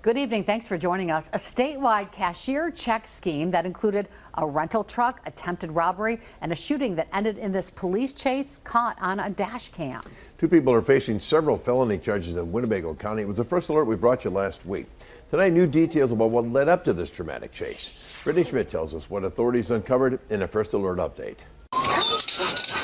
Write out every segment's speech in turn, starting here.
Good evening. Thanks for joining us. A statewide cashier check scheme that included a rental truck, attempted robbery, and a shooting that ended in this police chase caught on a dash cam. Two people are facing several felony charges in Winnebago County. It was the first alert we brought you last week. Tonight, new details about what led up to this dramatic chase. Brittany Schmidt tells us what authorities uncovered in a first alert update.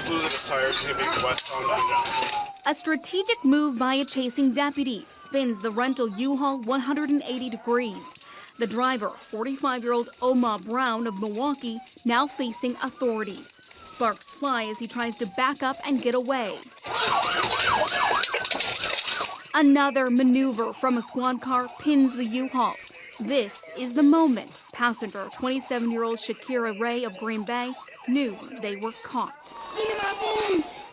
Losing his tires, he's gonna be westbound on Johnson. A strategic move by a chasing deputy spins the rental U-Haul 180 degrees. The driver, 45-year-old Omar Brown of Milwaukee, now facing authorities. Sparks fly as he tries to back up and get away. Another maneuver from a squad car pins the U-Haul. This is the moment passenger 27-year-old Shakira Ray of Green Bay knew they were caught.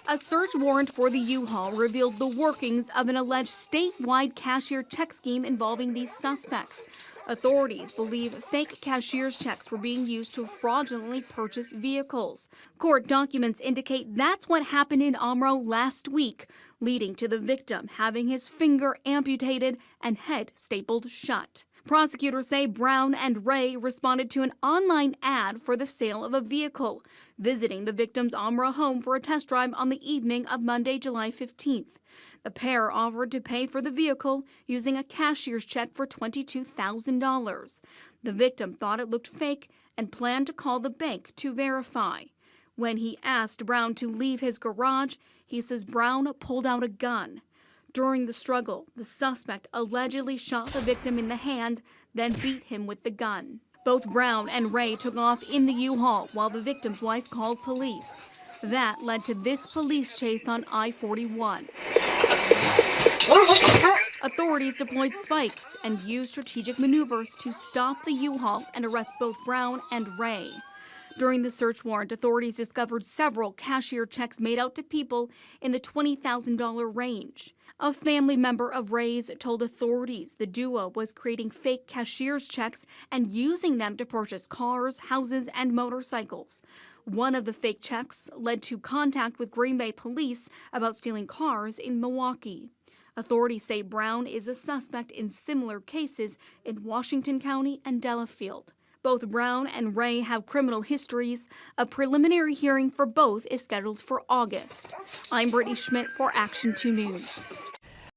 A search warrant for the U-Haul revealed the workings of an alleged statewide cashier check scheme involving these suspects. Authorities believe fake cashier's checks were being used to fraudulently purchase vehicles. Court documents indicate that's what happened in Omro last week, leading to the victim having his finger amputated and head stapled shut. Prosecutors say Brown and Ray responded to an online ad for the sale of a vehicle, visiting the victim's Omro home for a test drive on the evening of Monday, July 15th. The pair offered to pay for the vehicle using a cashier's check for $22,000. The victim thought it looked fake and planned to call the bank to verify. When he asked Brown to leave his garage, he says Brown pulled out a gun. During the struggle, the suspect allegedly shot the victim in the hand, then beat him with the gun. Both Brown and Ray took off in the U-Haul while the victim's wife called police. That led to this police chase on I-41. Authorities deployed spikes and used strategic maneuvers to stop the U-Haul and arrest both Brown and Ray. During the search warrant, authorities discovered several cashier checks made out to people in the $20,000 range. A family member of Ray's told authorities the duo was creating fake cashier's checks and using them to purchase cars, houses, and motorcycles. One of the fake checks led to contact with Green Bay police about stealing cars in Milwaukee. Authorities say Brown is a suspect in similar cases in Washington County and Delafield. Both Brown and Ray have criminal histories. A preliminary hearing for both is scheduled for August. I'm Brittany Schmidt for Action 2 News.